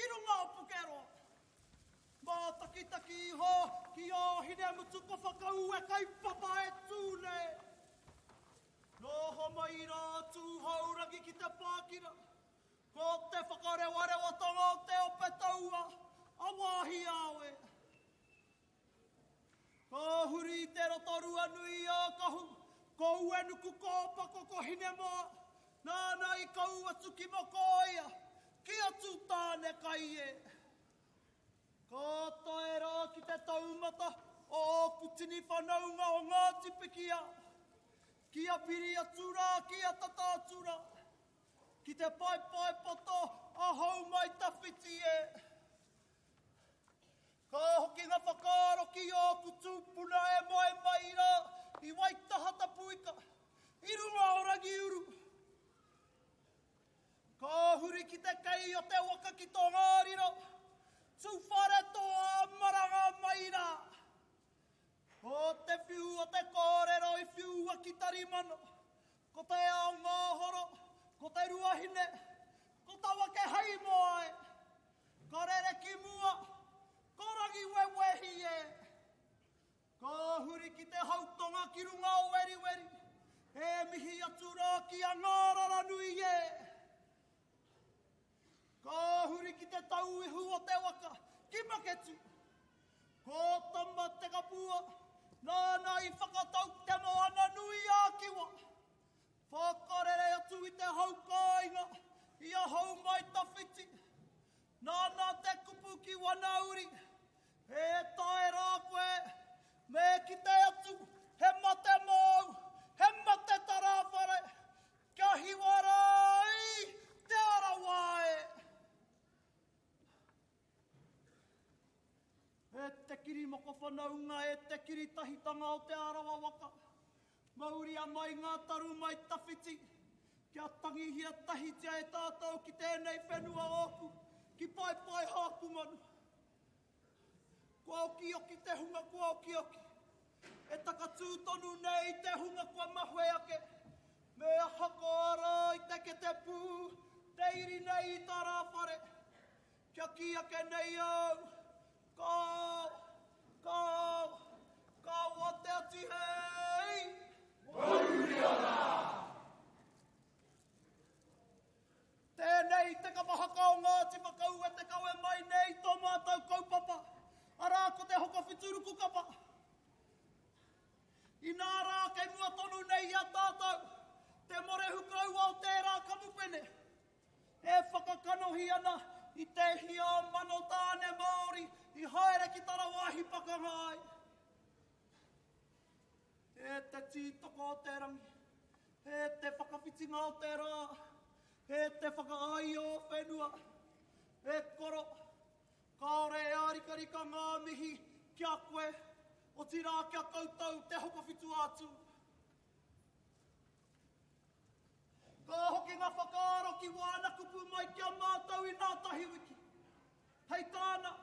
ki runga o pukero. Mā taki ho, ki o hine mutu ko whakau e kai papa e tūne. Noho mai rā tū haurangi ki te pākira. Ko te whakarewarewa tonga o te ope taua, a wāhi awe. Ko huri te rotorua nui a kahu, ko uenuku kōpako ko hine moa, nāna i kau atu ki moko ia, ki atu tāne kai e. Ko toe rā ki te taumata, o kutini whanaunga o ngā tipikia. Kia piri atu rā, kia tata atu rā. Ki te pai poto, a hau mai tawhiti e. Ka hoki ngā whakaaro ki o kutupuna e moe mai rā, i waitahata puika, i runga o rangi uru. Ka huri ki te kei o te waka ki tō ngāriro, tu whare tō maranga mai rā. O te whiu o te kōrero i whiu a ki tarimano, ko te ao ngāhoro, ko te ruahine, ko tawa ke hei moae, ka rere ki mua, ko rangi wewehi e. Ka huri ki te hautonga ki runga o weri, e mihi atu rā ki a ngārara nui e. Ka huri ki te tauihu o te waka, ki maketu. Ko tama te kapua, nāna i whakatau te moana nui a kiwa. Whakarere atu i te haukainga, i a hau mai tawhiti. Nāna te kupu ki wanauri, e tae rā koe, me ki te atu, he mate mōu, he mate tarawhare, kia hiwarai, te arawae. E te kiri moko whanaunga, e te kiri tahitanga o te arawa waka. Mauri a mai ngā taru mai tawhiti, kia tangihia tahitia e tātou ki tēnei whenua oku, ki pai hāku manu. Kua oki oki te hunga, kua oki oki. E taka tūtonu nei te hunga kua mahue ake. Me a hako ara i te ke te pū, te iri nei i tā rāwhare. Kia ki ake nei au. Ka o te ati hei! Wauriona! Tēnei te kapahaka o Ngāti Whakau e te kau e mai nei tō mātou kaupapa. Arā ko te hoko whituruku kapa. I nā rā kei mua tonu nei a tātou. Te more hukrau au tērā kamupene. E whakakanohi ana i te hia mano tāne Māori i haere ki Tarawahi Pakangai. E te tītoko o te rangi. E te whakawhitinga o te rā. E te whakaai o whenua. E koro. Kaore e arikarika ngā mihi kia koe. O tira kia koutou te hokowhitu atu. Ka hoki ngā whakaaro ki wāna kupu mai kia mātou i nā tahiwiki. Hei tāna.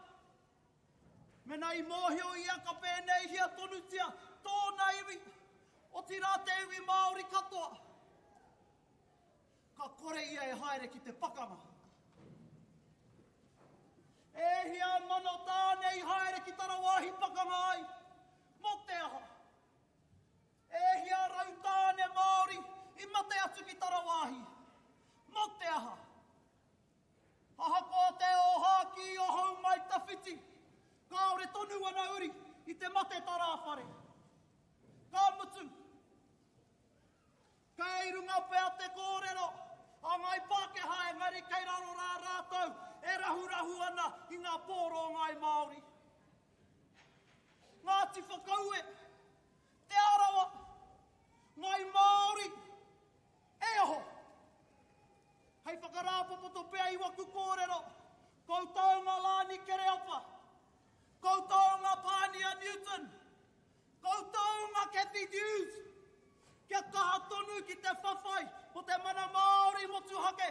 Mena i mōhio ia ka pēnei hia tonutia tōna iwi. O tira te iwi Māori katoa. Ka kore ia e haere ki te pakanga. E hia mano tāne i haere ki Tarawahi Pakangai. Mo te aha. E hia rau tāne Māori i mate atu ki Tarawahi. Mo te aha. Ahako te oha ki o hau mai tawhiti. Kaore tonu ana uri i te mate tarawhare. Ka mutu. Kei runga pēa te kōrero. A ngai Pākehā e ngari kei raro rā rātou. E rahu ana i ngā pōro ngai Māori. Ngāti Whakaue. Te arawa. Ngai Māori. E aho. Hei whakarāpopoto pēa i waku kōrero. Koutou ngā Lani Kereopa. Koutou ngā Pānia Newton. Koutou ngā Kathy Dews. Kia kaha tonu ki te whawhai o te mana Māori motuhake.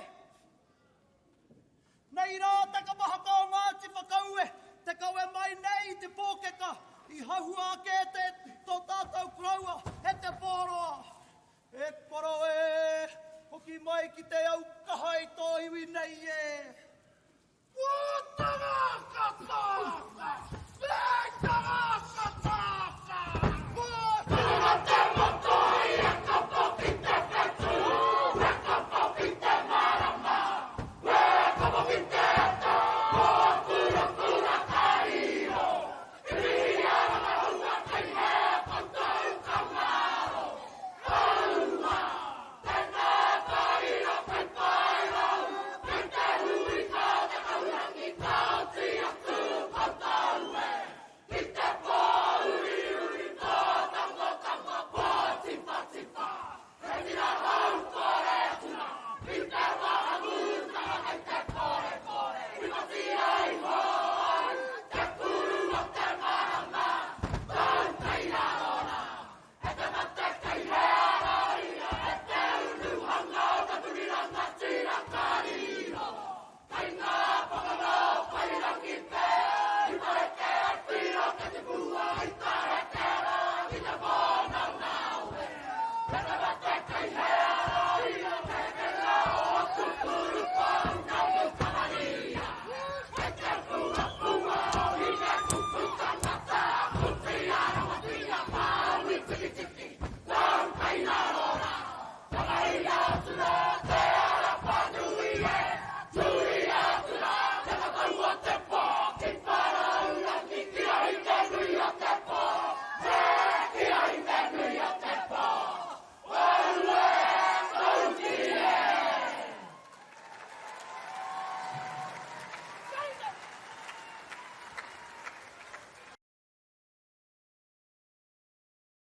Nei rā te kapahaka o Ngāti Whakaue, te kaue mai nei te pōkeka, i hahua ake te tō tātou kraua, e te pōroa. E koro e, hoki mai ki te au kahai tō iwi nei e.